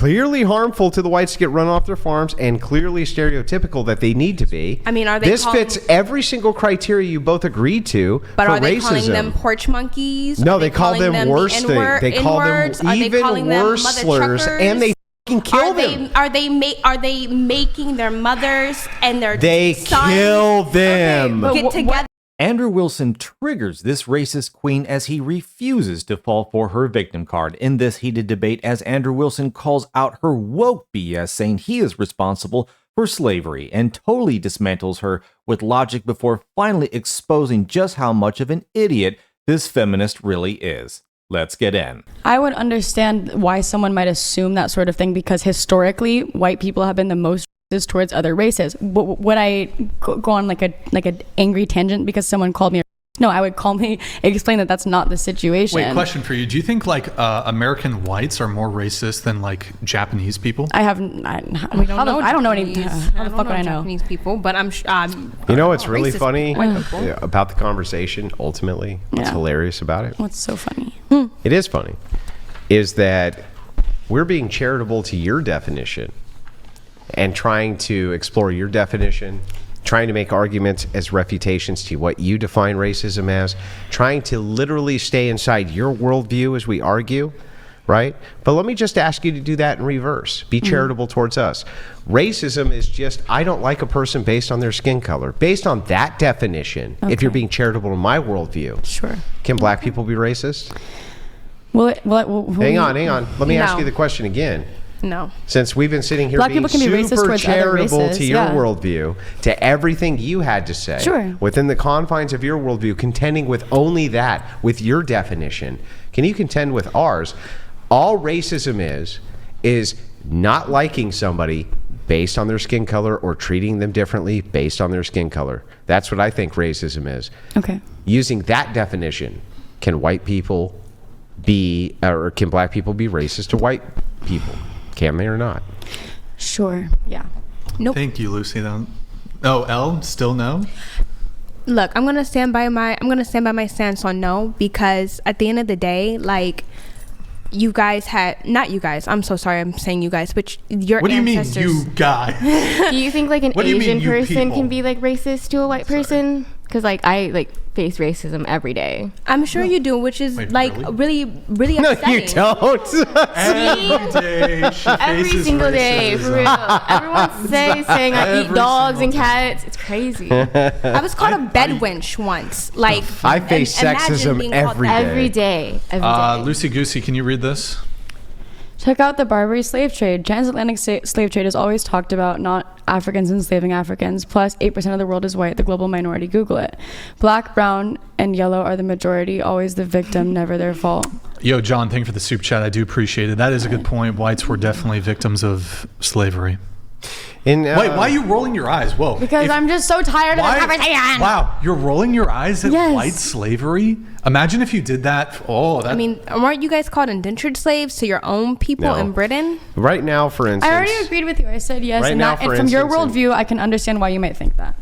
clearly harmful to the whites to get run off their farms and clearly stereotypical that they need to be. I mean, are they this fits every single criteria you both agreed to but for are they racism. calling them porch monkeys? No, they call them worse things. They call them even worse slurs, and they fucking kill them. Are they making their mothers and their sons kill them. get together? Andrew Wilson triggers this racist queen as he refuses to fall for her victim card in this heated debate as Andrew Wilson calls out her woke BS, saying he is responsible for slavery and totally dismantles her with logic before finally exposing just how much of an idiot this feminist really is. Let's get in. I would understand why someone might assume that sort of thing because historically, white people have been the most racist towards other races. Would I go on like an angry tangent because someone called me a No, I would calmly explain that that's not the situation. Wait, question for you. Do you think like American whites are more racist than like Japanese people? I don't know any. How the fuck would I know? Japanese people, but I'm you know what's really funny about the conversation ultimately? What's hilarious about it? What's so funny? It is funny. Is that we're being charitable to your definition and trying to explore your definition, trying to make arguments as refutations to what you define racism as, trying to literally stay inside your worldview as we argue, right? But let me just ask you to do that in reverse. Be charitable towards us. Racism is just, I don't like a person based on their skin color. Based on that definition, if you're being charitable to my worldview, sure. Can black people be racist? Hang on. Let me ask you the question again. No. Since we've been sitting here Black being people can be racist super towards other charitable races, to your worldview, to everything you had to say, Sure. within the confines of your worldview, contending with only that, with your definition, can you contend with ours? All racism is not liking somebody based on their skin color or treating them differently based on their skin color. That's what I think racism is. Okay. Using that definition, can white people be, or can black people be racist to white people? Can they or not? Sure. Yeah. Nope. Thank you, Lucy. Though. Oh, Elle, still no. Look, I'm gonna stand by my stance on no, because at the end of the day, like, you guys had, not you guys, I'm so sorry I'm saying you guys, but your What do you mean, ancestors. you guys? Do you think like an What do you mean, Asian you person people? can be like racist to a white person? Because like I face racism every day. I'm sure you do, which is Wait, like really? really No, upsetting. you don't. Every day she Every faces single day, for racism. real. Everyone's saying I eat Every dogs and single cats. It's crazy. I was called a bed wench once. Like, I face imagine sexism being called every that. day. Every day. Every day. Lucy Goosey, can you read this? Check out the Barbary slave trade. Transatlantic slave trade is always talked about, not Africans enslaving Africans. Plus, 8% of the world is white, the global minority. Google it. Black, brown, and yellow are the majority, always the victim, never their fault. Yo, John, thank you for the soup chat. I do appreciate it. That is a good point. Whites were definitely victims of slavery. Wait, why are you rolling your eyes? Whoa. Because I'm just so tired of this conversation. Wow, you're rolling your eyes at Yes. white slavery? Imagine if you did that. Oh, that. I mean, weren't you guys called indentured slaves to your own people No. in Britain? Right now, for instance, I already agreed with you. I said yes. Right and, now, that, for and from your instance, worldview, I can understand why you might think that.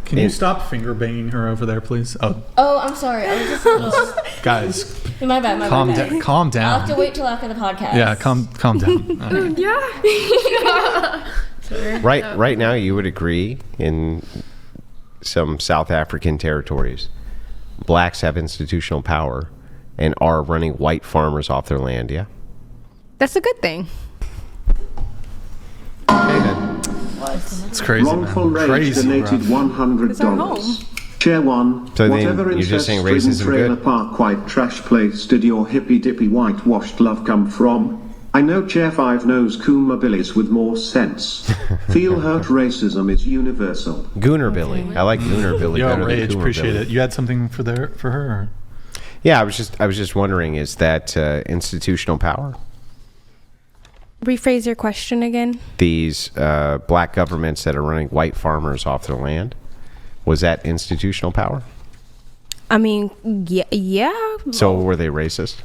Can you stop finger banging her over there, please? Oh, Oh, I'm sorry. I was just a little... guys, My bad. My calm bad. down. Calm I'll have to down. wait till after the podcast. Yeah, calm down. All right. right now, you would agree in some South African territories, blacks have institutional power and are running white farmers off their land. Yeah. That's a good thing. Okay then. It's crazy, Wrongful man. Rage Crazy, donated bro. It's our home. $100. Share one. So then Whatever you're just saying ancestral racism trailer good? park white trash place did your hippy dippy whitewashed love come from? I know Chair 5 knows Kuma Billies with more sense. Feel hurt racism is universal. Gooner Billy. I like Gooner Billy Yo, better than Rage, Goomer appreciate Billy. it. You had something for her? Or? Yeah, I was just wondering, is that institutional power? Rephrase your question again. These black governments that are running white farmers off their land, was that institutional power? I mean, yeah. So were they racist?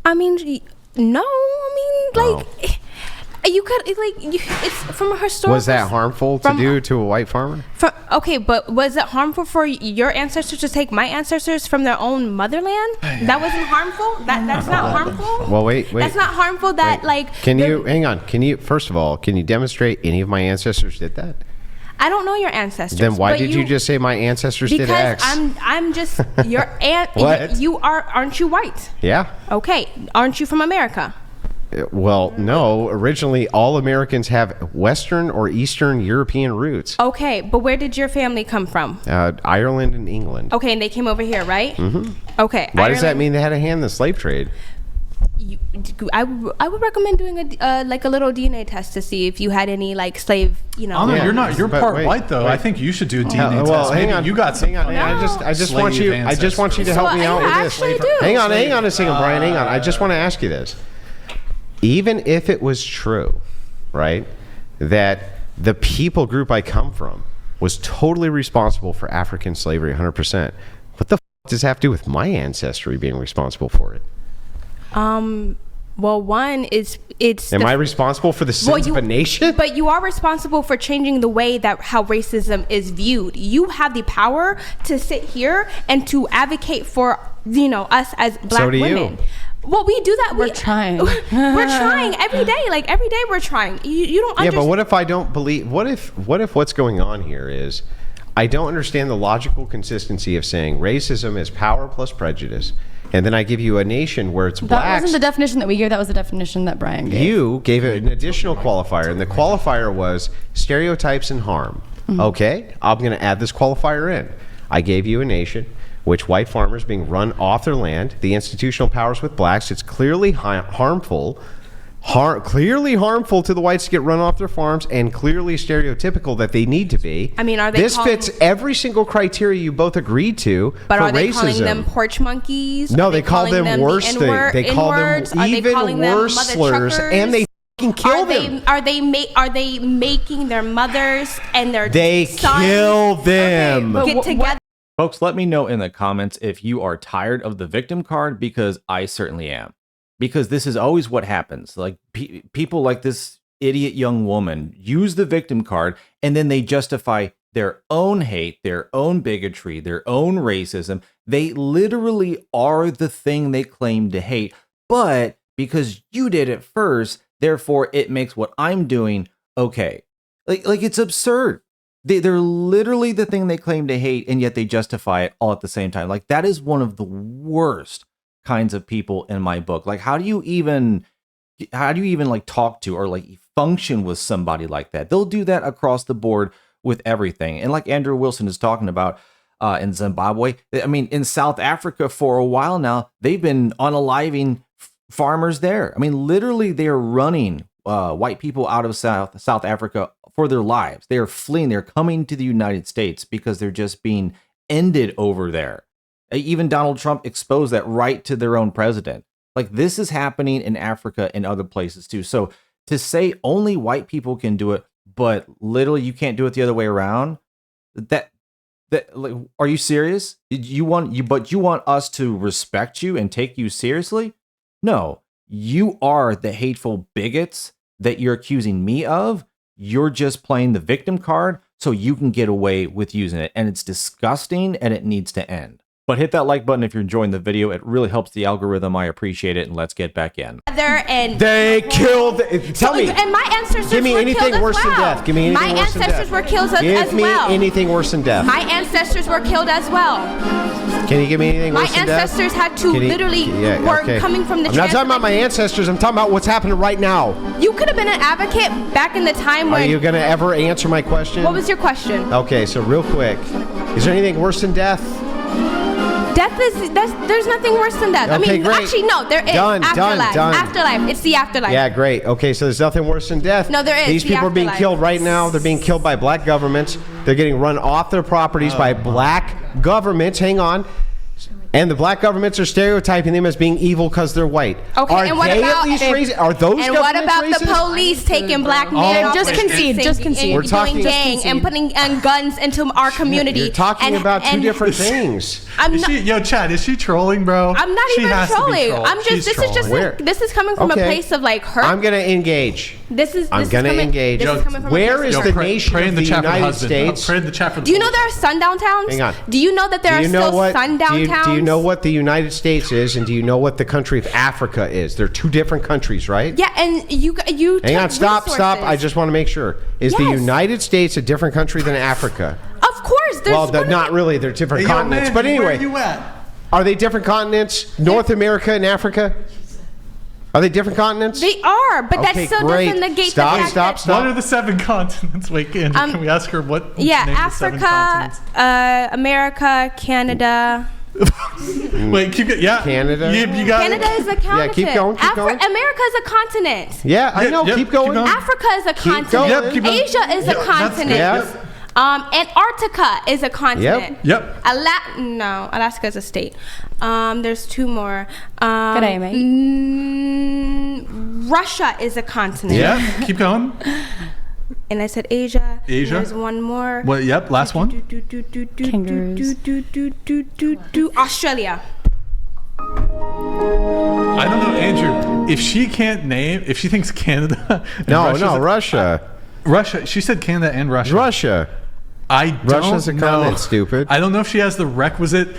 I mean, no. I mean, like, You could it's from a historical. Was that harmful to do to a white farmer? Okay, but was it harmful for your ancestors to take my ancestors from their own motherland? That wasn't harmful. That's not harmful. Well, wait. That's not harmful. That Can you hang on? Can you first of all demonstrate any of my ancestors did that? I don't know your ancestors. Then why did you just say my ancestors did X? Because I'm just your aunt. What? Aren't you white? Yeah. Okay, aren't you from America? Well, no. Originally, all Americans have Western or Eastern European roots. Okay, but where did your family come from? Ireland and England. Okay, and they came over here, right? Mm-hmm. Okay. Why does that mean they had a hand in the slave trade? I would recommend doing a little DNA test to see if you had any slave. Oh no, you're not. You're part white though. I think you should do a DNA test. Well, hang on. You got some. Hang on. I just want you. I just want you to help me out with this. Hang on a second, Brian. Hang on. I just want to ask you this. Even if it was true, right, that the people group I come from was totally responsible for African slavery 100%, what the does that have to do with my ancestry being responsible for it? Well, one is Am I responsible for the sins of a nation? But you are responsible for changing the way that how racism is viewed. You have the power to sit here and to advocate for us as Black women. You. Well, we do that. We're trying. We're trying every day. Every day we're trying. You don't understand. Yeah, but what if I don't believe? What if what's going on here is I don't understand the logical consistency of saying racism is power plus prejudice, and then I give you a nation where it's blacks. That wasn't the definition that we gave. That was the definition that Brian gave. You gave it an additional qualifier, and the qualifier was stereotypes and harm. Mm-hmm. Okay, I'm going to add this qualifier in. I gave you a nation which white farmers being run off their land, the institutional powers with blacks. It's clearly harmful to the whites to get run off their farms, and clearly stereotypical that they need to be. I mean, are they? This fits every single criteria you both agreed to. But for are they racism. Calling them porch monkeys? No, they call them worse things. They call them even worse slurs, and they fucking kill them. Are they making their mothers and their sons? Kill them. Okay, get together. Folks, let me know in the comments if you are tired of the victim card, because I certainly am. Because this is always what happens. People like this idiot young woman use the victim card, and then they justify their own hate, their own bigotry, their own racism. They literally are the thing they claim to hate. But because you did it first, therefore it makes what I'm doing okay. Like it's absurd. They're literally the thing they claim to hate, and yet they justify it all at the same time. That is one of the worst kinds of people in my book. How do you even talk to or function with somebody like that? They'll do that across the board with everything. And like Andrew Wilson is talking about in Zimbabwe, I mean, in South Africa for a while now, they've been unaliving farmers there. I mean, literally they are running white people out of South Africa for their lives. They are fleeing. They're coming to the United States because they're just being ended over there. Even Donald Trump exposed that right to their own president. This is happening in Africa and other places too. So to say only white people can do it, but literally you can't do it the other way around, are you serious? You want us to respect you and take you seriously? No, you are the hateful bigots that you're accusing me of. You're just playing the victim card so you can get away with using it. And it's disgusting, and it needs to end. But hit that like button if you're enjoying the video. It really helps the algorithm. I appreciate it. And let's get back in. They killed. Tell me. And my ancestors Give me anything worse than death. Give me anything worse than death. My ancestors were killed as well. Give me anything worse than death. My ancestors were killed as well. Can you give me anything worse than death? My ancestors had to were coming from the. I'm not talking about my ancestors. I'm talking about what's happening right now. You could have been an advocate back in the time when. Are you going to ever answer my question? What was your question? Okay, so real quick, is there anything worse than death? Death there's nothing worse than death. Okay, I mean, great. Actually, no, there is. Done. Afterlife. It's the afterlife. Yeah, great. Okay, so there's nothing worse than death. No, there is. These people are being killed right now. They're being killed by black governments. They're getting run off their properties by black governments. Hang on. And the black governments are stereotyping them as being evil because they're white. Okay, are and what they about at least racist? Are those and what about racist? the police taking black men off just concede. We're talking gang and putting guns into our community. You're talking about two different things. Chad, is she trolling, bro? I'm not even trolling. I'm just. This is coming from a place of hurt. I'm gonna engage. I'm going to engage. Where is the nation of the United States? Pray in the chat for the Do you know there are sundown towns? Hang on. Do you know that there are still sundown towns? Do you know what the United States is, and do you know what the country of Africa is? They're two different countries, right? Yeah, and you hang on, stop. I just want to make sure. Is the Yes. United States a different country than Africa? Of course, there's Not really. They're different continents. But anyway, where are you at? are they different continents? North America and Africa? Are they different continents? They are, but that Okay, still great. doesn't negate Stop, the fact stop, that stop. What are the 7 continents? Wait, Andrew, can we ask her what? yeah, name the 7 Africa, continents? America, Canada. Wait, keep it. Yeah, Canada? You got Canada is a continent. keep going, keep going. America is a continent. Yeah, I know. Yep, keep keep going. going. Africa is a going. continent. Yep, keep going. Asia is a Yep, that's continent. good. Yep. Antarctica is a continent. Yep. Alaska is a state. There's 2 more. Good day, mate. Russia is a continent. Yeah, keep going. And I said Asia. Asia. There's one more. What? Yep, last one. Kangaroos. Australia. I don't know, Andrew. If she thinks Canada. And No, Russia. Russia. She said Canada and Russia. Russia. Russia's a continent, stupid. I don't know if she has the requisite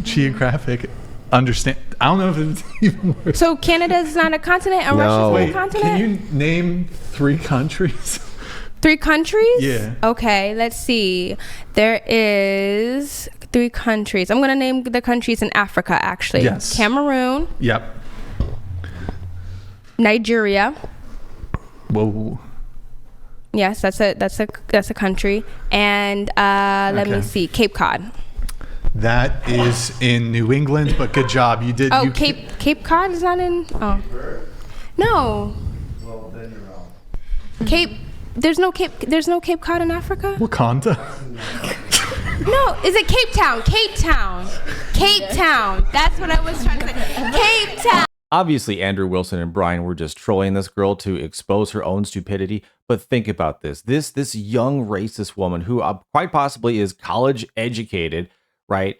geographic understand. I don't know if it's even worse. So Canada is not a continent and No. Russia's Wait, a continent? can you name 3 countries? 3 countries? Yeah. Okay, let's see. There is 3 countries. I'm going to name the countries in Africa, actually. Yes. Cameroon, Yep. Nigeria. Whoa. Yes, that's a country. And let me Okay. see, Cape Cod. That is in New England, but good job. You did. Oh, you Cape Cod is not in. Oh, no. Well, then you're wrong. Cape. There's no Cape Cod in Africa. Wakanda. No, is it Cape Town? Cape Town. Cape Town. That's what I was trying to say. Cape Town. Obviously, Andrew Wilson and Brian were just trolling this girl to expose her own stupidity. But think about this. This young racist woman who quite possibly is college educated, right?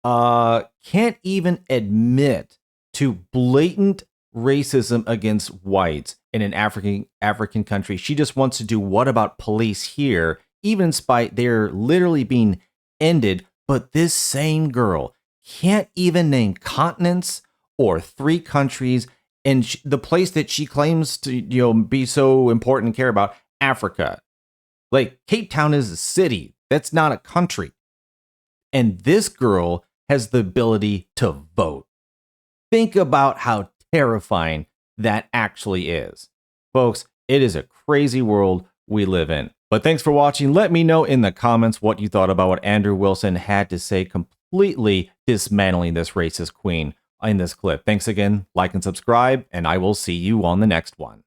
Can't even admit to blatant racism against whites in an African country. She just wants to do what about police here, even in spite they're literally being ended. But this same girl can't even name continents or 3 countries, and the place that she claims to be so important and care about, Africa. Like, Cape Town is a city. That's not a country. And this girl has the ability to vote. Think about how terrifying that actually is. Folks, it is a crazy world we live in. But thanks for watching. Let me know in the comments what you thought about what Andrew Wilson had to say, completely dismantling this racist queen in this clip. Thanks again, like and subscribe, and I will see you on the next one.